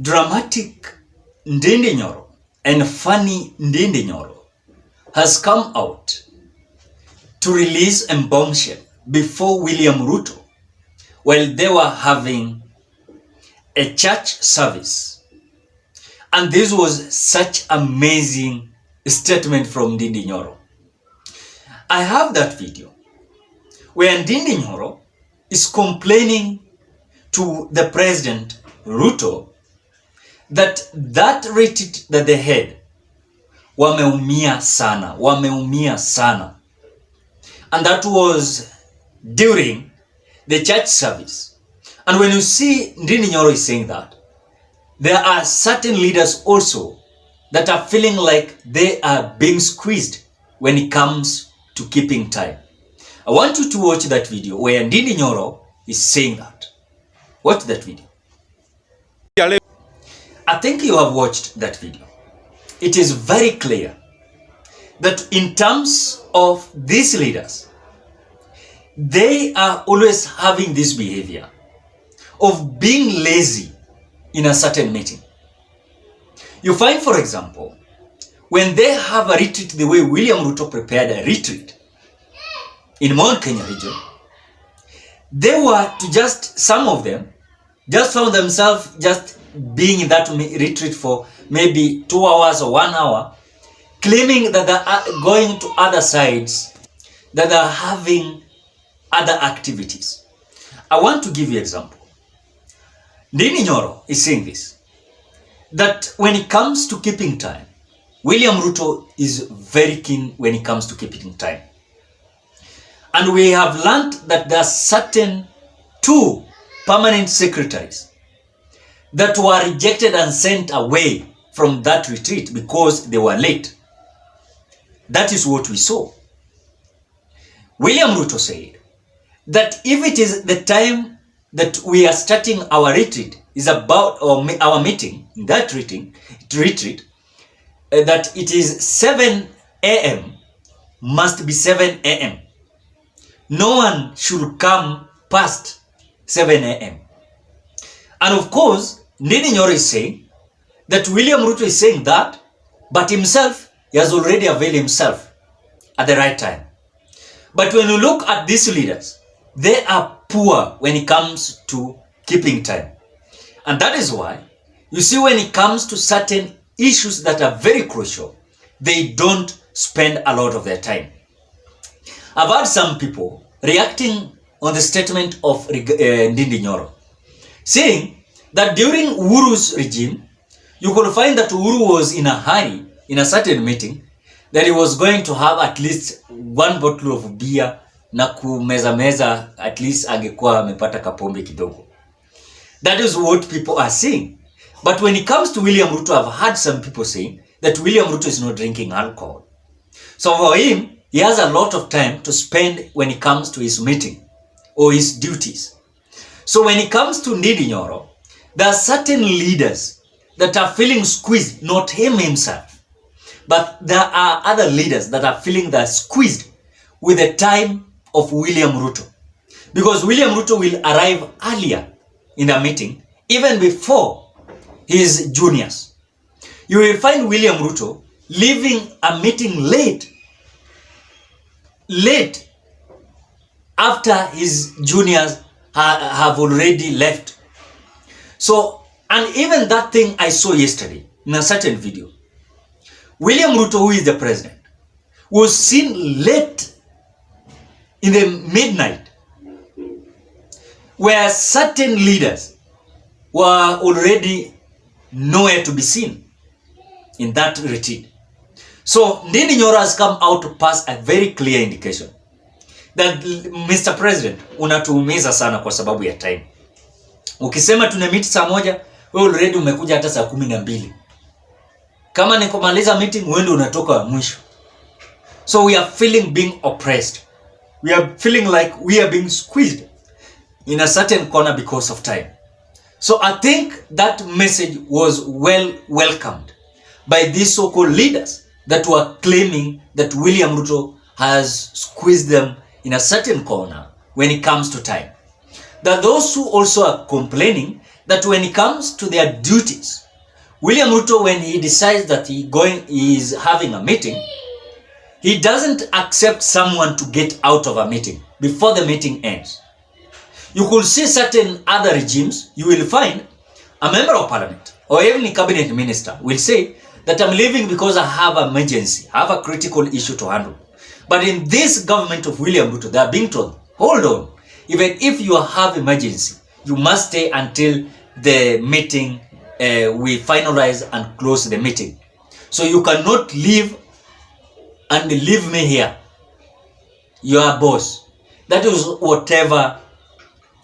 Dramatic Ndindi Nyoro and funny Ndindi Nyoro has come out to release a bombshell before William Ruto while they were having a church service. And this was such amazing statement from Ndindi Nyoro. I have that video where Ndindi Nyoro is complaining to the president Ruto that retreat that they had wameumia sana, and that was during the church service. And when you see Ndindi Nyoro is saying that, there are certain leaders also that are feeling like they are being squeezed when it comes to keeping time. I want you to watch that video where Ndindi Nyoro is saying that. Watch that video. I think you have watched that video. It is very clear that in terms of these leaders, they are always having this behavior of being lazy in a certain meeting. You find, for example, when they have a retreat the way William Ruto prepared a retreat in Mount Kenya region, they were to just, some of them, just found themselves just being in that retreat for maybe 2 hours or 1 hour, claiming that they are going to other sides, that they are having other activities. I want to give you an example. Ndindi Nyoro is saying this, that when it comes to keeping time, William Ruto is very keen when it comes to keeping time. And we have learned that there are certain 2 permanent secretaries that were rejected and sent away from that retreat because they were late. That is what we saw. William Ruto said that if it is the time that we are starting our retreat is about, or our meeting, in that retreat, that it is 7 a.m. must be 7 a.m. No one should come past 7 a.m. And of course, Ndindi Nyoro is saying that William Ruto is saying that, but himself, he has already availed himself at the right time. But when you look at these leaders, they are poor when it comes to keeping time. And that is why, you see, when it comes to certain issues that are very crucial, they don't spend a lot of their time. I've heard some people reacting on the statement of Ndindi Nyoro, saying that during Uhuru's regime, you could find that Uhuru was in a hurry in a certain meeting, that he was going to have at least 1 bottle of beer na kumeza at least angekuwa amepata kapombe kidogo. That is what people are saying. But when it comes to William Ruto, I've heard some people saying that William Ruto is not drinking alcohol. So for him, he has a lot of time to spend when it comes to his meeting or his duties. So when it comes to Ndindi Nyoro, there are certain leaders that are feeling squeezed, not him himself, but there are other leaders that are feeling that squeezed with the time of William Ruto. Because William Ruto will arrive earlier in the meeting, even before his juniors. You will find William Ruto leaving a meeting late after his juniors have already left. So, and even that thing I saw yesterday in a certain video, William Ruto, who is the president, was seen late in the midnight, where certain leaders were already nowhere to be seen in that retreat. So Ndindi Nyoro has come out to pass a very clear indication that Mr. President, unatuumiza sana kwa sababu ya time. Ukisema tunamiti saa 1, wewe already umekuja hata saa 12. Kama ni kumaliza meeting, wewe ndio unatoka mwisho. So we are feeling being oppressed. We are feeling like we are being squeezed in a certain corner because of time. So I think that message was well welcomed by these so-called leaders that were claiming that William Ruto has squeezed them in a certain corner when it comes to time. There are those who also are complaining that when it comes to their duties, William Ruto, when he decides that he is having a meeting, he doesn't accept someone to get out of a meeting before the meeting ends. You could see certain other regimes, you will find a member of parliament or even a cabinet minister will say that I'm leaving because I have an emergency, I have a critical issue to handle. But in this government of William Ruto, they are being told, hold on, even if you have emergency, you must stay until the meeting, we finalize and close the meeting. So you cannot leave and leave me here. You are boss. That is whatever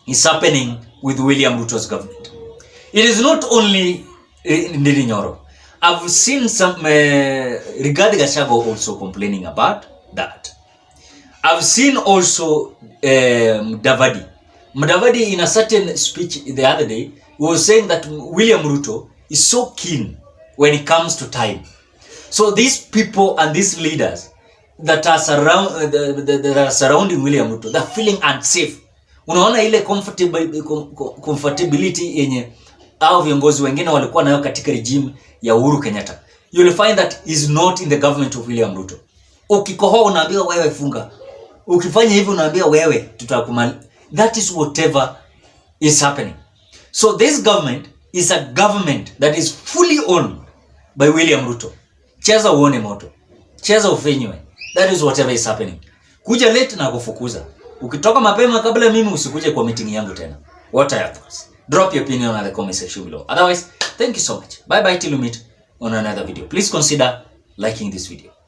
is happening with William Ruto's government. It is not only Ndindi Nyoro. I've seen some Rigathi Gachagua also complaining about that. I've seen also Mudavadi in a certain speech the other day was saying that William Ruto is so keen when it comes to time. So these people and these leaders that are surrounding William Ruto, they're feeling unsafe. Unaona ile comfortability yenye au viongozi wengine walikuwa nayo katika regime ya Uhuru Kenyatta. You will find that is not in the government of William Ruto. Ukikohoa unaambiwa wewe funga. Ukifanya hivyo unaambiwa wewe tutakumali. That is whatever is happening. So this government is a government that is fully owned by William Ruto. Cheza uone moto. Cheza ufinywe. That is whatever is happening. Kuja late na kufukuza. Ukitoka mapema kabla mimi usikuje kwa meeting yangu tena. What are your thoughts? Drop your opinion on the comment section below. Otherwise, thank you so much. Bye bye till we meet on another video. Please consider liking this video.